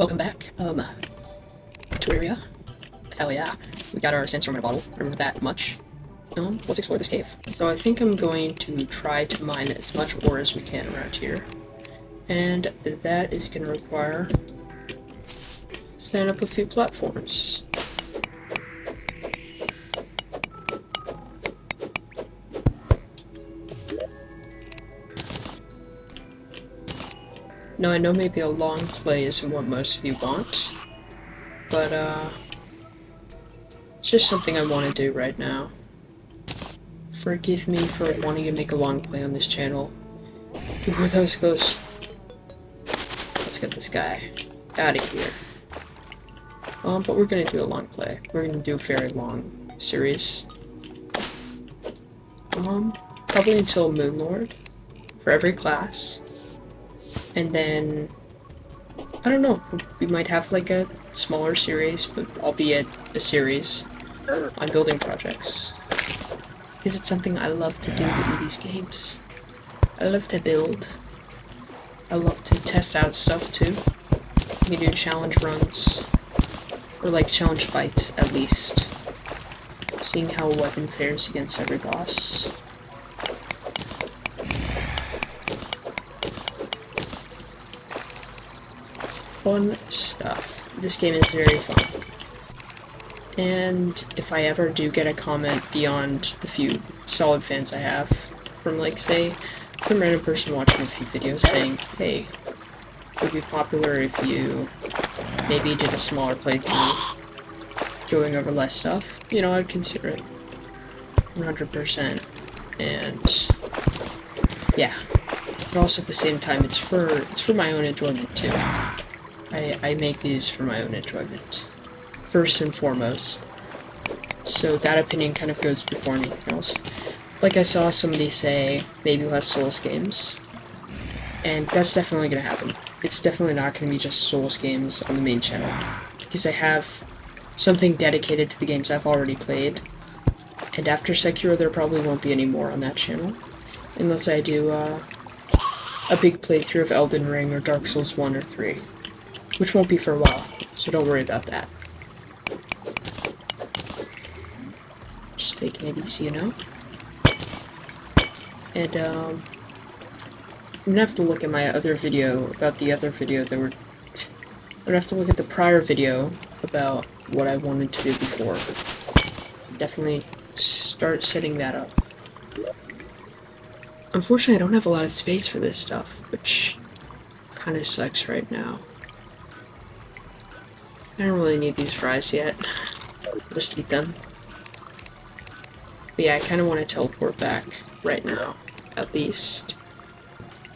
Welcome back, to area. Hell yeah. We got our sensor in a bottle. Remember that much. Let's explore this cave. So I think I'm going to try to mine as much ore as we can around here. And that is going to require setting up a few platforms. Now I know maybe a long play isn't what most of you want, but it's just something I want to do right now. Forgive me for wanting to make a long play on this channel. Ooh, that was close. Let's get this guy out of here. But we're gonna do a long play. We're gonna do a very long series. Probably until Moon Lord for every class. And then, I don't know, we might have like a smaller series, but albeit a series on building projects. Because it's something I love to do in these games. I love to build. I love to test out stuff too. We do challenge runs. Or like challenge fights, at least. Seeing how a weapon fares against every boss. Fun stuff. This game is very fun. And if I ever do get a comment beyond the few solid fans I have, from like, say, some random person watching a few videos saying, hey, it would be popular if you maybe did a smaller playthrough, going over less stuff, you know, I'd consider it. 100%. And, yeah. But also at the same time, it's for my own enjoyment too. I make these for my own enjoyment, first and foremost. So that opinion kind of goes before anything else. Like I saw somebody say, maybe less Souls games, and that's definitely gonna happen. It's definitely not gonna be just Souls games on the main channel, because I have something dedicated to the games I've already played, and after Sekiro there probably won't be any more on that channel, unless I do a big playthrough of Elden Ring or Dark Souls 1 or 3. Which won't be for a while, so don't worry about that. Just taking it easy, you know? And, I'm gonna have to look at my other video about the other video that I'm gonna have to look at the prior video about what I wanted to do before. Definitely start setting that up. Unfortunately, I don't have a lot of space for this stuff, which kinda sucks right now. I don't really need these fries yet. I'll just eat them. But yeah, I kind of want to teleport back right now, at least.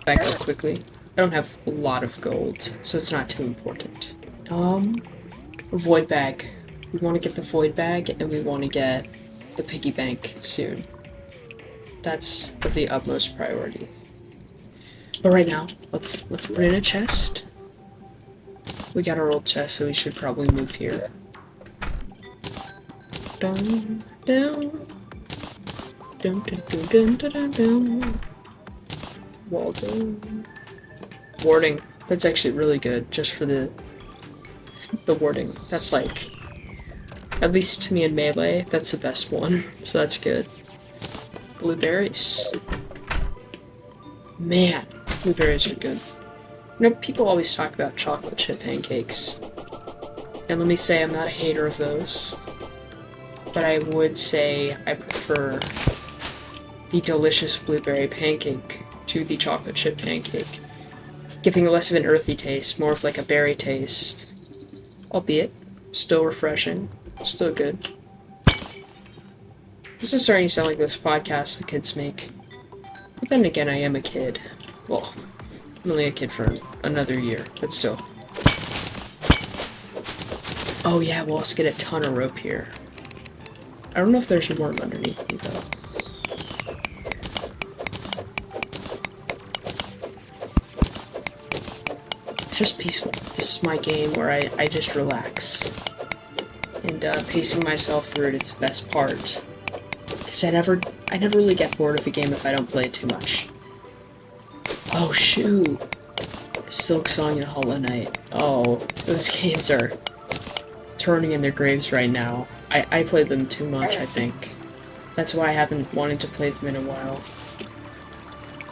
Back up quickly. I don't have a lot of gold, so it's not too important. Void bag. We want to get the void bag, and we want to get the piggy bank soon. That's of the utmost priority. But right now, let's put in a chest. We got our old chest, so we should probably move here. Dun, down. Dun, dun, dun, dun, dun, dun, dun. Wall down. Warding. That's actually really good, just for the warding. That's like, at least to me in Melee, that's the best one, so that's good. Blueberries. Man, blueberries are good. You know, people always talk about chocolate chip pancakes, and let me say I'm not a hater of those, but I would say I prefer the delicious blueberry pancake to the chocolate chip pancake, giving less of an earthy taste, more of like a berry taste, albeit still refreshing, still good. This is starting to sound like those podcasts the kids make, but then again, I am a kid. Well, I'm only a kid for another year, but still. Oh yeah, we'll also get a ton of rope here. I don't know if there's more underneath me, though. It's just peaceful. This is my game where I just relax. And pacing myself through it is the best part. Because I never really get bored of a game if I don't play it too much. Oh shoot! Silk Song and Hollow Knight. Oh, Those games are turning in their graves right now. I played them too much, I think. That's why I haven't wanted to play them in a while.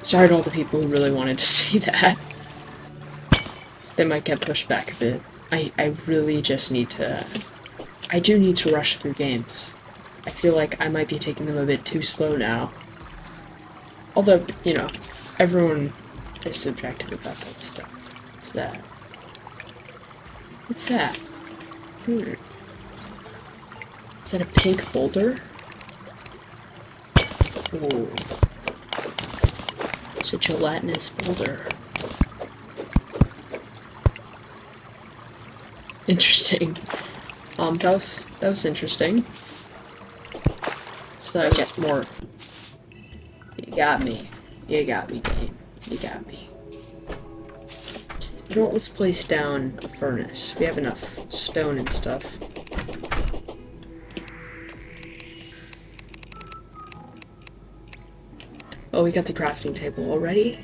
Sorry to all the people who really wanted to see that. They might get pushed back a bit. I really just need to... I do need to rush through games. I feel like I might be taking them a bit too slow now. Although, you know, everyone is subjective about that stuff. What's that? What's that? Is that a pink boulder? Ooh. It's a gelatinous boulder. Interesting. That was interesting. So get more. You got me. You got me, game. You got me. You know what? Let's place down a furnace. We have enough stone and stuff. Oh, we got the crafting table already.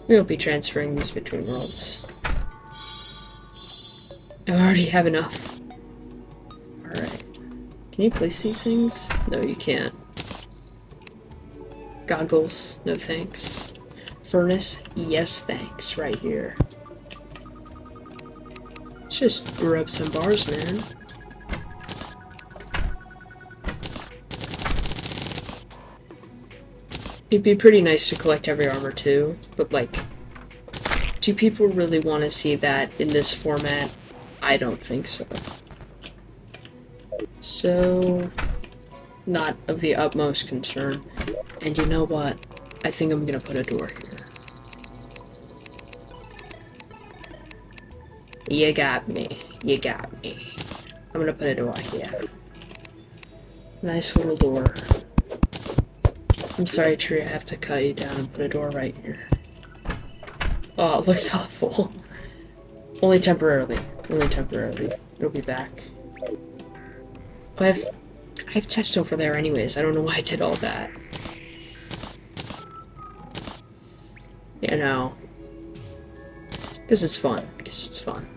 We'll be transferring these between worlds. I already have enough. Alright. Can you place these things? No, you can't. Goggles? No thanks. Furnace? Yes thanks, right here. Let's just rub some bars, man. It'd be pretty nice to collect every armor too, but like, do people really want to see that in this format? I don't think so. So, not of the utmost concern. And you know what? I think I'm gonna put a door here. You got me. You got me. I'm gonna put a door here. Nice little door. I'm sorry, tree, I have to cut you down and put a door right here. Oh, it looks awful. Only temporarily. Only temporarily. It'll be back. Oh, I have chest over there anyways. I don't know why I did all that. You know. Because it's fun. Because it's fun.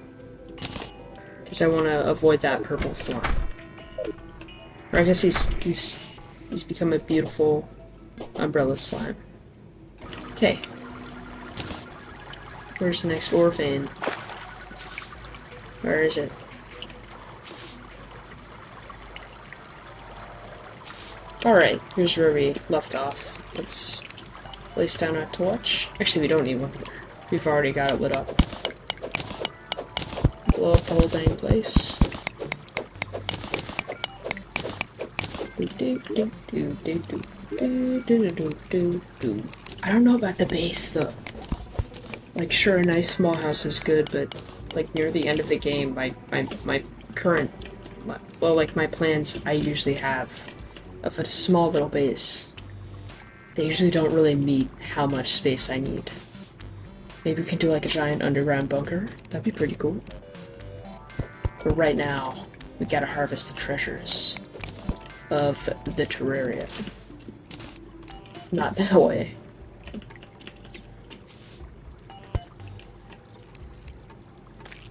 Because I want to avoid that purple slime. Or I guess he's become a beautiful umbrella slime. Okay. Where's the next ore vein? Where is it? Alright, here's where we left off. Let's place down our torch. Actually, we don't need one. We've already got it lit up. Blow up the whole dang place. I don't know about the base though. Like, sure, a nice small house is good, but like near the end of the game, my current, well, like my plans I usually have of a small little base, they usually don't really meet how much space I need. Maybe we can do like a giant underground bunker. That'd be pretty cool. But right now, we gotta harvest the treasures of the Terraria. Not that way.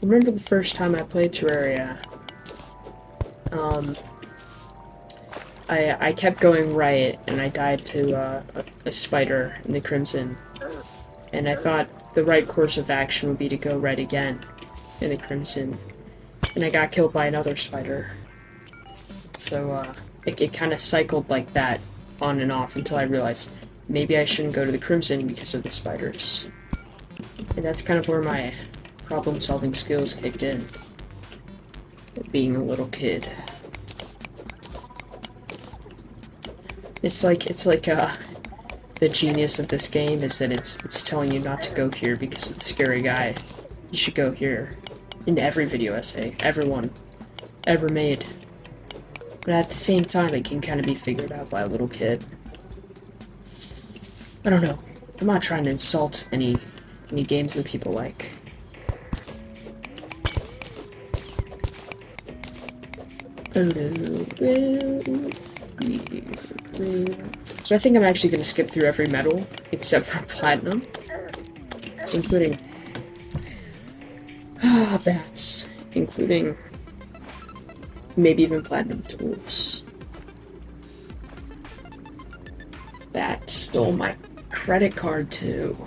Remember the first time I played Terraria, I kept going right, and I died to a spider in the Crimson, and I thought the right course of action would be to go right again in the Crimson, and I got killed by another spider. So, it kind of cycled like that, on and off, until I realized maybe I shouldn't go to the Crimson because of the spiders. And that's kind of where my problem-solving skills kicked in. Being a little kid. It's like the genius of this game is that it's telling you not to go here because of the scary guy. You should go here. In every video essay, everyone ever made. But at the same time, it can kind of be figured out by a little kid. I don't know. I'm not trying to insult any Any games that people like. So I think I'm actually going to skip through every medal except for platinum, including bats, including maybe even platinum tools. Bat stole my credit card too.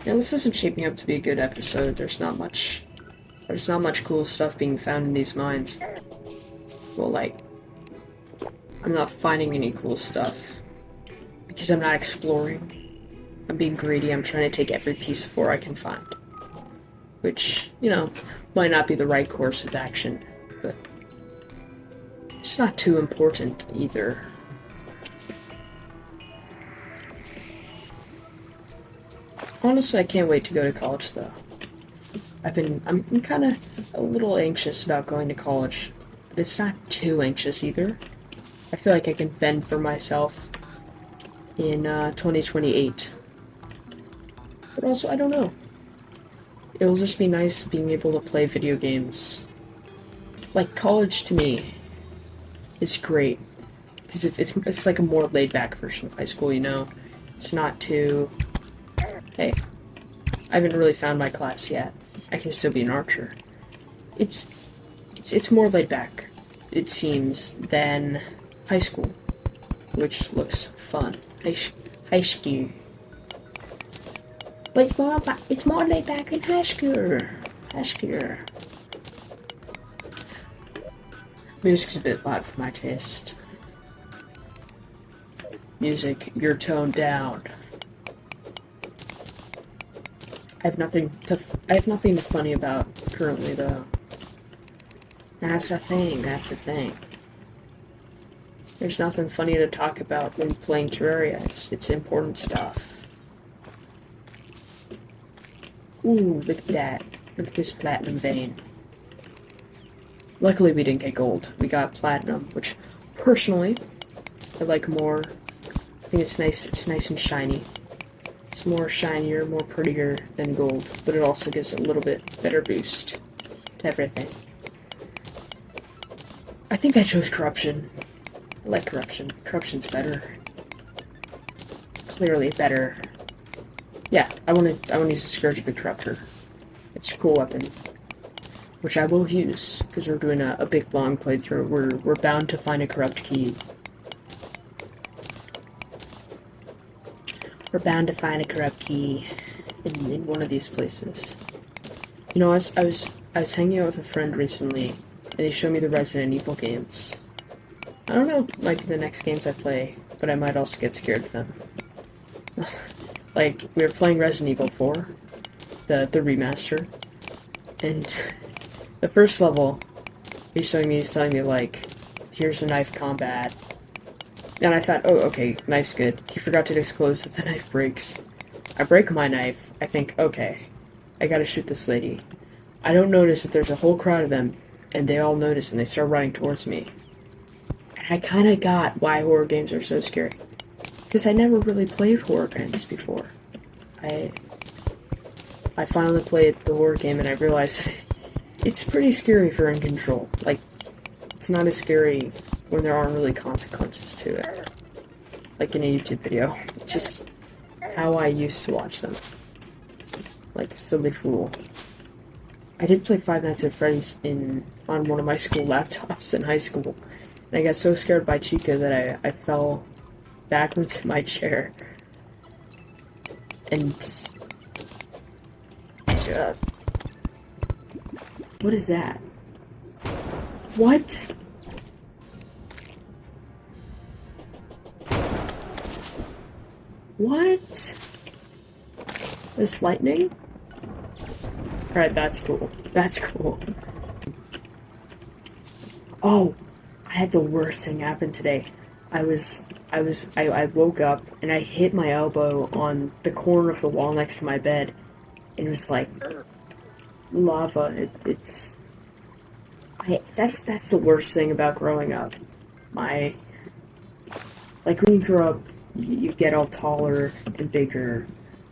Yeah, this isn't shaping up to be a good episode. There's not much cool stuff being found in these mines. Well, like, I'm not finding any cool stuff because I'm not exploring. I'm being greedy. I'm trying to take every piece of ore I can find, which, you know, might not be the right course of action, but it's not too important either. Honestly, I can't wait to go to college, though. I'm kind of a little anxious about going to college, but it's not too anxious either. I feel like I can fend for myself in 2028. But also, I don't know. It'll just be nice being able to play video games. Like, college to me is great, because it's like a more laid-back version of high school, you know? It's not too... Hey, I haven't really found my class yet. I can still be an archer. It's more laid back, it seems, than high school, which looks fun. High school. But it's more laid back than high school. High school. Music's a bit loud for my taste. Music, you're toned down. I have nothing funny about currently, though. That's the thing. There's nothing funny to talk about when playing Terraria. It's important stuff. Ooh, look at that. Look at this platinum vein. Luckily we didn't get gold. We got platinum, which, personally, I like more. I think it's nice and shiny. It's more shinier, more prettier than gold, but it also gives a little bit better boost to everything. I think I chose corruption. I like corruption. Corruption's better. Clearly better. Yeah, I want to use the Scourge of the Corruptor. It's a cool weapon, which I will use because we're doing a big long playthrough. We're bound to find a corrupt key. We're bound to find a corrupt key in one of these places. You know, I was hanging out with a friend recently, and he showed me the Resident Evil games. I don't know, might be the next games I play, but I might also get scared of them. Like, we were playing Resident Evil 4, the remaster, and the first level, he's telling me, like, here's the knife combat. And I thought, oh, okay, knife's good. He forgot to disclose that the knife breaks. I break my knife. I think, okay, I gotta shoot this lady. I don't notice that there's a whole crowd of them, and they all notice, and they start running towards me. And I kinda got why horror games are so scary. Because I never really played horror games before. I finally played the horror game, and I realized it's pretty scary if you're in control. Like, it's not as scary when there aren't really consequences to it. Like in a YouTube video, which is how I used to watch them. Like, silly fool. I did play Five Nights at Freddy's on one of my school laptops in high school. And I got so scared by Chica that I fell backwards in my chair. And... what is that? What? What? This lightning? Alright, that's cool. That's cool. Oh, I had the worst thing happen today. I woke up and I hit my elbow on the corner of the wall next to my bed. And it was like lava. That's the worst thing about growing up. Like when you grow up, you get all taller and bigger,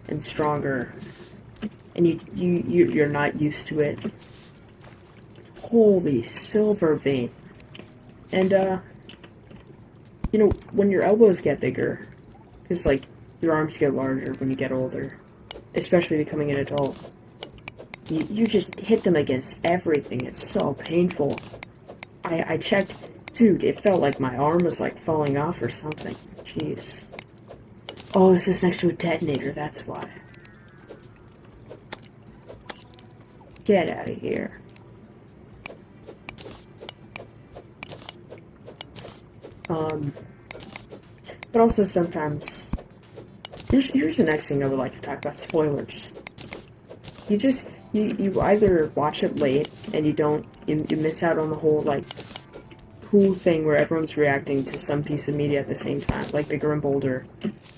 and stronger, and you're not used to it. Holy silver vein. And you know, when your elbows get bigger, because like your arms get larger when you get older, especially becoming an adult, you just hit them against everything. It's so painful. I checked, dude, it felt like my arm was like falling off or something. Jeez. Oh, this is next to a detonator, that's why. Get out of here. But also sometimes, here's the next thing I would like to talk about, spoilers. You either watch it late and you miss out on the whole, like, cool thing where everyone's reacting to some piece of media at the same time, like Bigger and Bolder,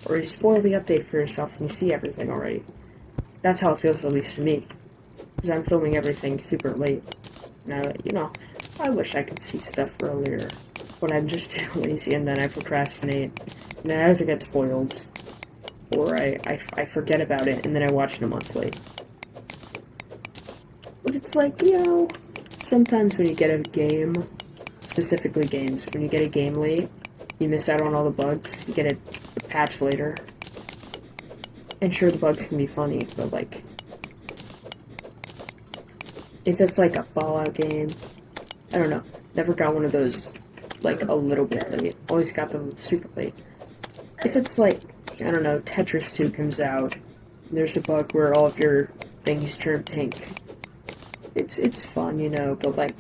or you spoil the update for yourself and you see everything already. That's how it feels, at least to me, because I'm filming everything super late. Now, you know, I wish I could see stuff earlier, but I'm just too lazy, and then I procrastinate, and then I either get spoiled, or I forget about it, and then I watch it a month late. But it's like, you know, sometimes when you get a game, specifically games, when you get a game late, you miss out on all the bugs, you get a patch later. And sure, the bugs can be funny, but like, if it's like a Fallout game, I don't know, never got one of those, like, a little bit late, always got them super late. If it's like, I don't know, Tetris 2 comes out, and there's a bug where all of your things turn pink, it's fun, you know, but like,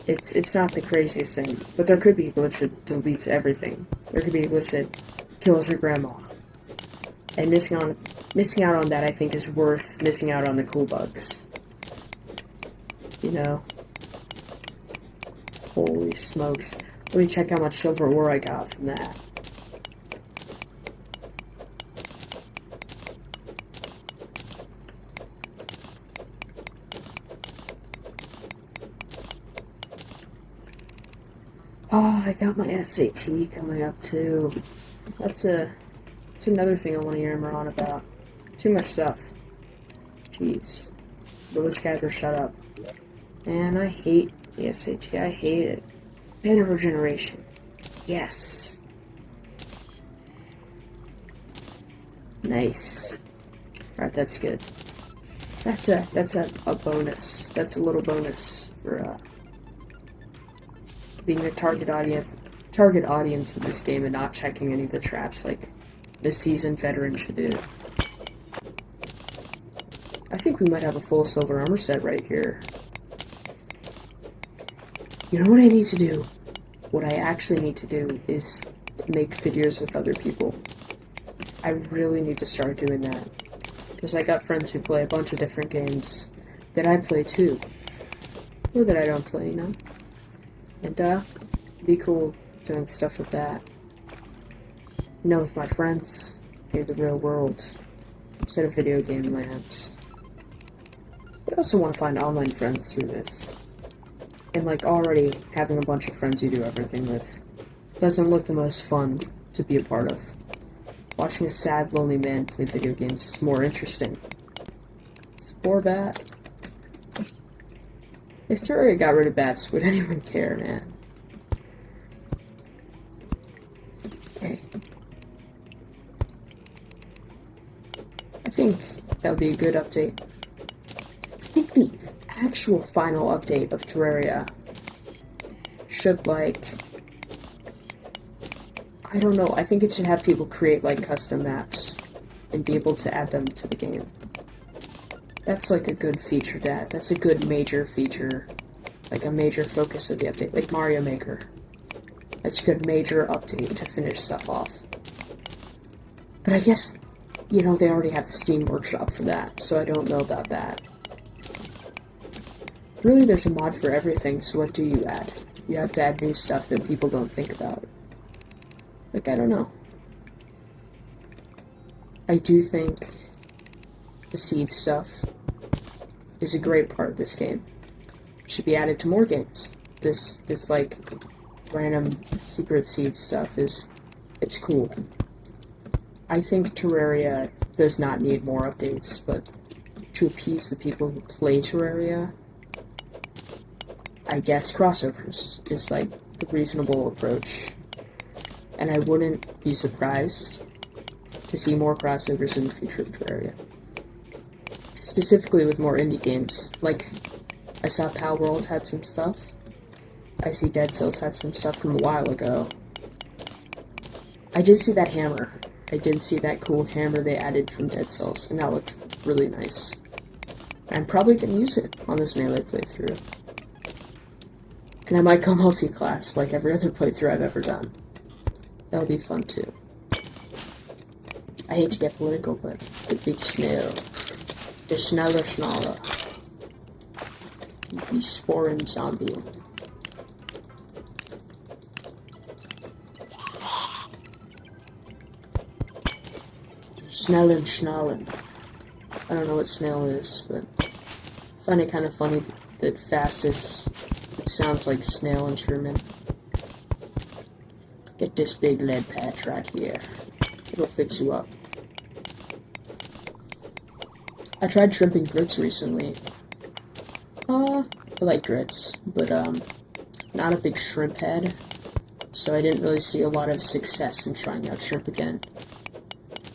it's not the craziest thing. But there could be a glitch that deletes everything. There could be a glitch that kills your grandma. And missing out on that, I think, is worth missing out on the cool bugs. You know? Holy smokes. Let me check how much silver ore I got from that. Oh, I got my SAT coming up too. That's another thing I want to hear more on about. Too much stuff. Jeez. Lewis Scatter, shut up. Man, I hate the SAT. I hate it. Banner regeneration. Yes. Nice. Alright, that's good. That's a bonus. That's a little bonus for being a target audience of this game and not checking any of the traps like the seasoned veteran should do. I think we might have a full silver armor set right here. You know what I need to do? What I actually need to do is make videos with other people. I really need to start doing that. Because I got friends who play a bunch of different games that I play too. Or that I don't play, you know? And, be cool doing stuff with that. You know, with my friends, in the real world, instead of video game land. I also want to find online friends through this. And, like, already having a bunch of friends you do everything with doesn't look the most fun to be a part of. Watching a sad, lonely man play video games is more interesting. It's more bad. If Terraria got rid of bats, would anyone care, man? Okay. I think that would be a good update. I think the actual final update of Terraria should, like, I don't know, I think it should have people create, like, custom maps and be able to add them to the game. That's, like, a good feature to add. That's a good major feature. Like, a major focus of the update. Like Mario Maker. That's a good major update to finish stuff off. But I guess, you know, they already have the Steam Workshop for that, so I don't know about that. Really, there's a mod for everything, so what do you add? You have to add new stuff that people don't think about. Like, I don't know. I do think the seed stuff is a great part of this game. It should be added to more games. This like random secret seed stuff it's cool. I think Terraria does not need more updates, but to appease the people who play Terraria, I guess crossovers is like the reasonable approach. And I wouldn't be surprised to see more crossovers in the future of Terraria. Specifically with more indie games. Like, I saw Pal World had some stuff. I see Dead Cells had some stuff from a while ago. I did see that hammer. I did see that cool hammer they added from Dead Cells, and that looked really nice. I'm probably going to use it on this Melee playthrough. And I might go multi-class, like every other playthrough I've ever done. That'll be fun too. I hate to get political, but the big snail. The schnaller. The sporin zombie. Schnallen. I don't know what snail is, but I find it kind of funny that fastest, it sounds like snail in German. Get this big lead patch right here. It'll fix you up. I tried shrimping grits recently. I like grits, but not a big shrimp head, so I didn't really see a lot of success in trying out shrimp again.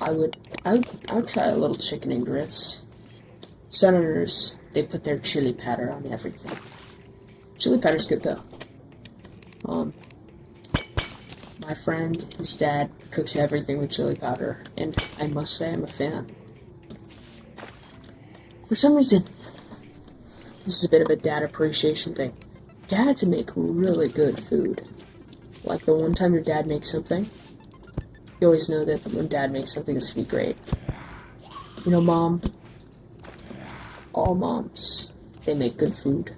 I would try a little chicken and grits. Southerners, they put their chili powder on everything. Chili powder's good though. My friend, his dad, cooks everything with chili powder, and I must say I'm a fan. For some reason, this is a bit of a dad appreciation thing. Dads make really good food. Like the one time your dad makes something, you always know that when dad makes something, it's gonna be great. You know, mom, all moms, they make good food.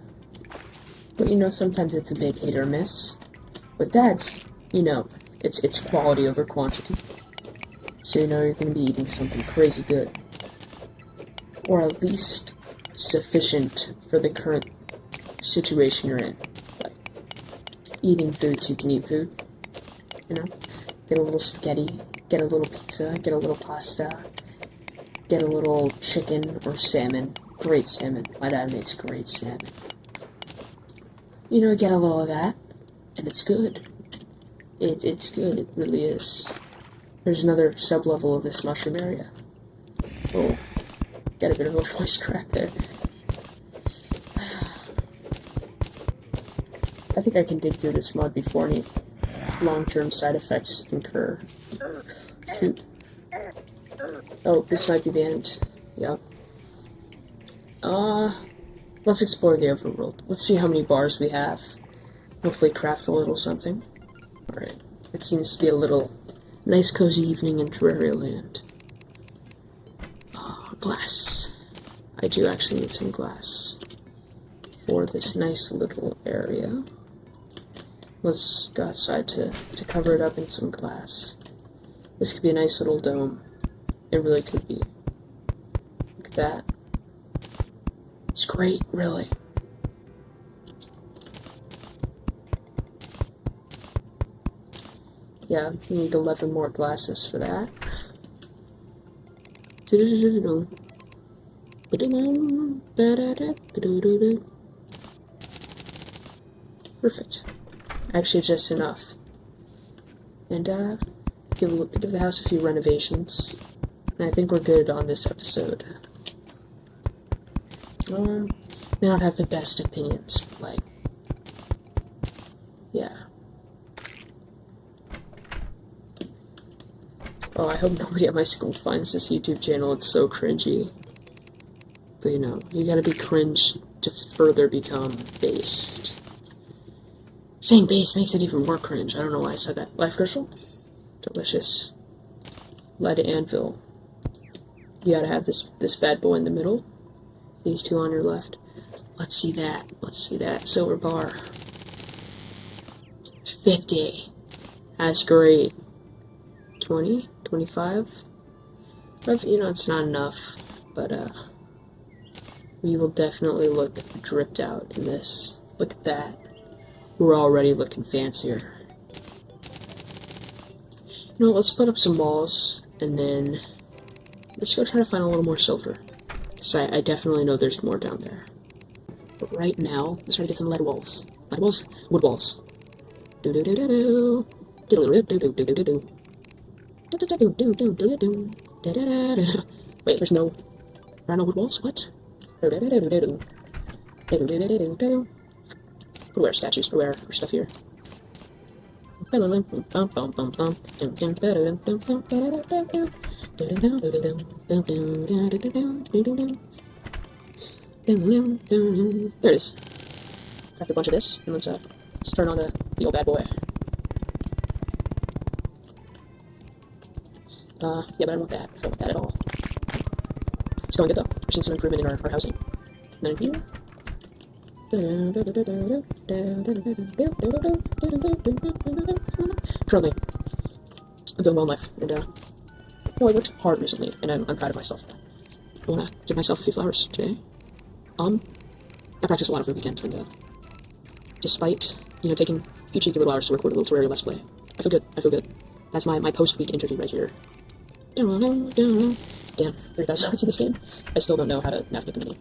But you know, sometimes it's a bit hit or miss. With dads, you know, it's quality over quantity. So you know you're gonna be eating something crazy good. Or at least sufficient for the current situation you're in. Like, eating food so you can eat food. You know? Get a little spaghetti, get a little pizza, get a little pasta, get a little chicken or salmon. Great salmon. My dad makes great salmon. You know, get a little of that, and it's good. It's good, it really is. There's another sub-level of this mushroom area. Oh, got a bit of a voice crack there. I think I can dig through this mud before any long-term side effects incur. Shoot. Oh, this might be the end. Yep. Let's explore the overworld. Let's see how many bars we have. Hopefully craft a little something. Alright. It seems to be a little nice cozy evening in Terraria land. Glass. I do actually need some glass for this nice little area. Let's go outside to cover it up in some glass. This could be a nice little dome. It really could be. Look at that. It's great, really. Yeah, we need 11 more glasses for that. Perfect. Actually, just enough. And, give the house a few renovations. And I think we're good on this episode. May not have the best opinions, but, like, yeah. Oh, I hope nobody at my school finds this YouTube channel. It's so cringy. But, you know, you gotta be cringe to further become based. Saying base makes it even more cringe. I don't know why I said that. Life crystal? Delicious. Lead anvil. You gotta have this bad boy in the middle. These two on your left. Let's see that. Let's see that. Silver bar. 50. That's great. 20? 25? But, you know, it's not enough. But, we will definitely look dripped out in this. Look at that. We're already looking fancier. You know, let's put up some walls And then let's go try to find a little more silver. Because I definitely know there's more down there. But right now, let's try to get some lead walls. Lead walls? Wood walls. Do do do do do. Do do do do do do do do. Do do do do do do do. Da da da da. Wait, there are no wood walls? What? Do do do do do do. Do do do do do do. Put away statues, put away our stuff here. There it is. After a bunch of this, and let's turn on the old bad boy. Yeah, but I don't want that. I don't want that at all. It's going good though. We're seeing some improvement in our housing. And then here. Currently, I'm doing well in life, and well, I worked hard recently, and I'm proud of myself. I wanna give myself a few flowers today. I practice a lot over the weekend, and despite taking a few cheeky little hours to record a little tutorial Let's Play, I feel good. I feel good. That's my post-week interview right here. Damn, 3,000 hours in this game. I still don't know how to navigate the menu.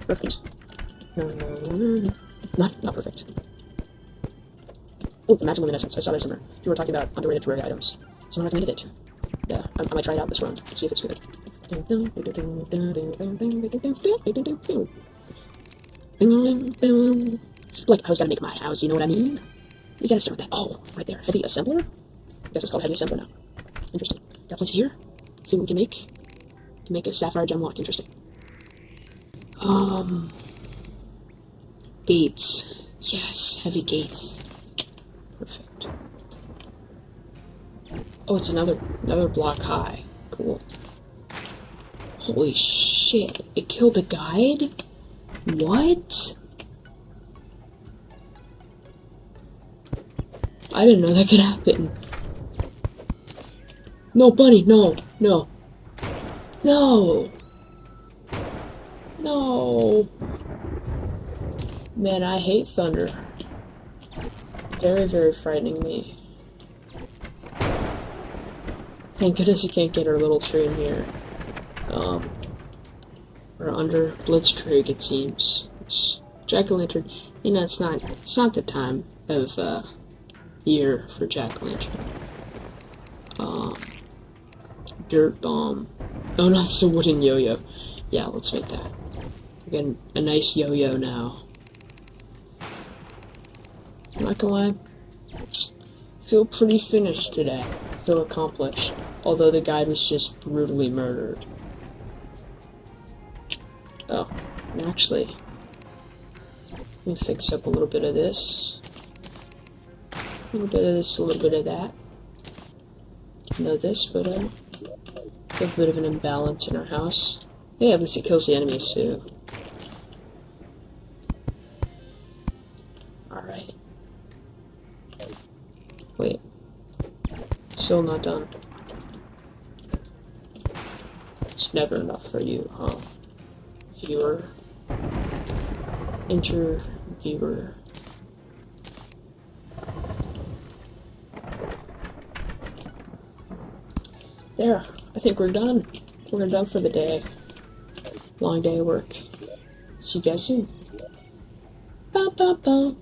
Perfect. Not perfect. Oh, the magic luminescence. I saw that somewhere. You were talking about underrated terraria items. Someone recommended it. Yeah, I might try it out this round and see if it's good. Like, I was gotta make my house, you know what I mean? You gotta start with that. Oh, right there. Heavy assembler? I guess it's called heavy assembler now. Interesting. Got placed here. Let's see what we can make. We can make a sapphire gem lock. Interesting. Gates. Yes, heavy gates. Perfect. Oh, it's another block high. Cool. Holy shit. It killed the guide? What? I didn't know that could happen. No, bunny, no, no. No! No! Man, I hate thunder. Very, very frightening me. Thank goodness you can't get our little tree in here. We're under Blitzkrieg, it seems. It's Jack-o'-lantern. It's not the time of year for Jack-o'-lantern. Dirt bomb. Oh no, it's a wooden yo-yo. Yeah, let's make that. We're getting a nice yo-yo now. I'm not gonna lie. Feel pretty finished today. Feel accomplished. Although the guide was just brutally murdered. Oh, and actually, let me fix up a little bit of this. A little bit of this, a little bit of that. Didn't know this, but a bit of an imbalance in our house. Yeah, at least it kills the enemies too. Alright. Wait. Still not done. It's never enough for you, huh? Viewer. Enter viewer. There. I think we're done. We're done for the day. Long day of work. See you guys soon. Bum, bum, bum.